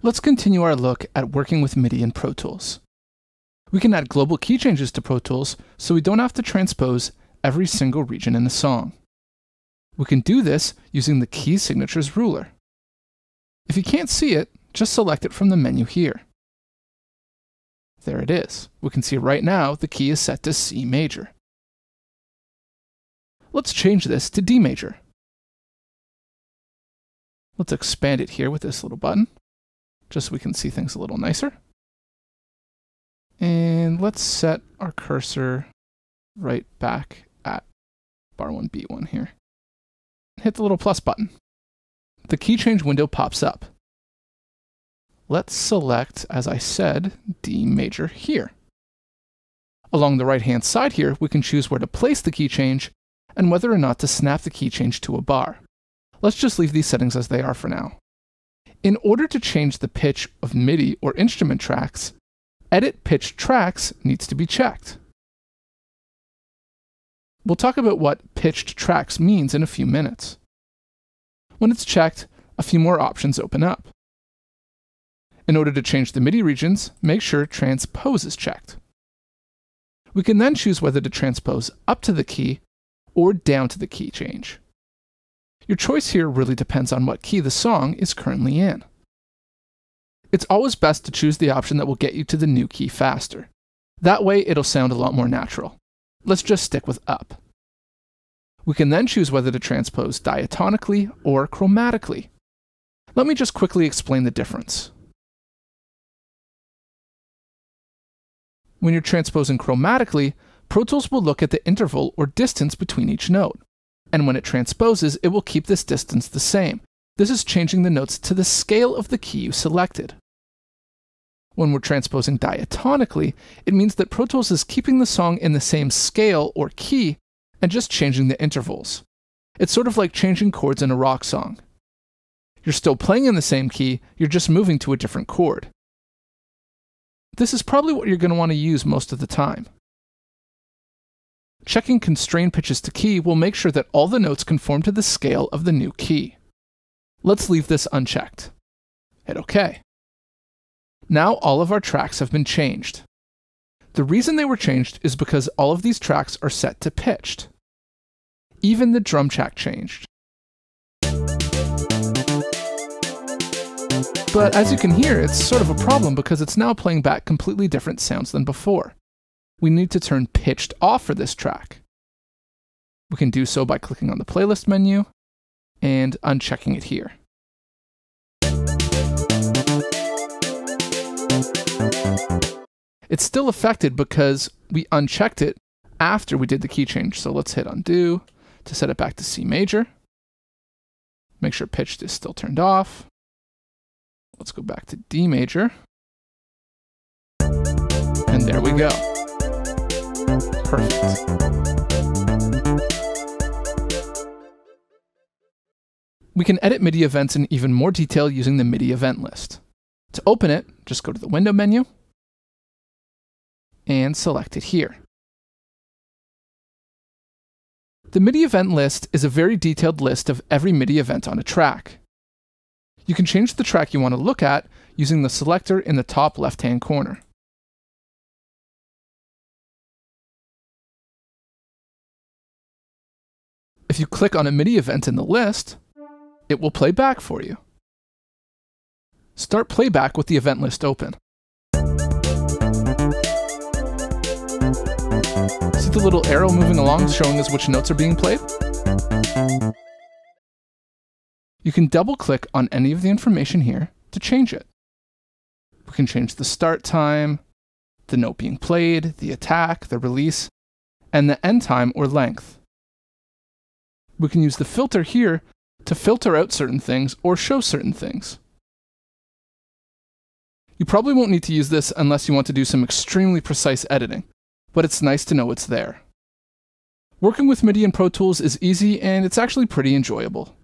Let's continue our look at working with MIDI in Pro Tools. We can add global key changes to Pro Tools so we don't have to transpose every single region in a song. We can do this using the Key Signatures ruler. If you can't see it, just select it from the menu here. There it is. We can see right now the key is set to C major. Let's change this to D major. Let's expand it here with this little button, just so we can see things a little nicer. And let's set our cursor right back at bar 1, beat 1 here. Hit the little plus button. The key change window pops up. Let's select, as I said, D major here. Along the right-hand side here, we can choose where to place the key change and whether or not to snap the key change to a bar. Let's just leave these settings as they are for now. In order to change the pitch of MIDI or instrument tracks, Edit Pitch Tracks needs to be checked. We'll talk about what pitched tracks means in a few minutes. When it's checked, a few more options open up. In order to change the MIDI regions, make sure Transpose is checked. We can then choose whether to transpose up to the key or down to the key change. Your choice here really depends on what key the song is currently in. It's always best to choose the option that will get you to the new key faster. That way it'll sound a lot more natural. Let's just stick with up. We can then choose whether to transpose diatonically or chromatically. Let me just quickly explain the difference. When you're transposing chromatically, Pro Tools will look at the interval or distance between each note. And when it transposes, it will keep this distance the same. This is changing the notes to the scale of the key you selected. When we're transposing diatonically, it means that Pro Tools is keeping the song in the same scale or key and just changing the intervals. It's sort of like changing chords in a rock song. You're still playing in the same key, you're just moving to a different chord. This is probably what you're going to want to use most of the time. Checking constrain pitches to key will make sure that all the notes conform to the scale of the new key. Let's leave this unchecked. Hit OK. Now all of our tracks have been changed. The reason they were changed is because all of these tracks are set to pitched. Even the drum track changed. But as you can hear, it's sort of a problem because it's now playing back completely different sounds than before. We need to turn pitched off for this track. We can do so by clicking on the playlist menu and unchecking it here. It's still affected because we unchecked it after we did the key change. So let's hit undo to set it back to C major. Make sure pitched is still turned off. Let's go back to D major. And there we go. Perfect. We can edit MIDI events in even more detail using the MIDI event list. To open it, just go to the window menu and select it here. The MIDI event list is a very detailed list of every MIDI event on a track. You can change the track you want to look at using the selector in the top left-hand corner. If you click on a MIDI event in the list, it will play back for you. Start playback with the event list open. See the little arrow moving along showing us which notes are being played? You can double-click on any of the information here to change it. We can change the start time, the note being played, the attack, the release, and the end time or length. We can use the filter here to filter out certain things or show certain things. You probably won't need to use this unless you want to do some extremely precise editing, but it's nice to know it's there. Working with MIDI in Pro Tools is easy and it's actually pretty enjoyable.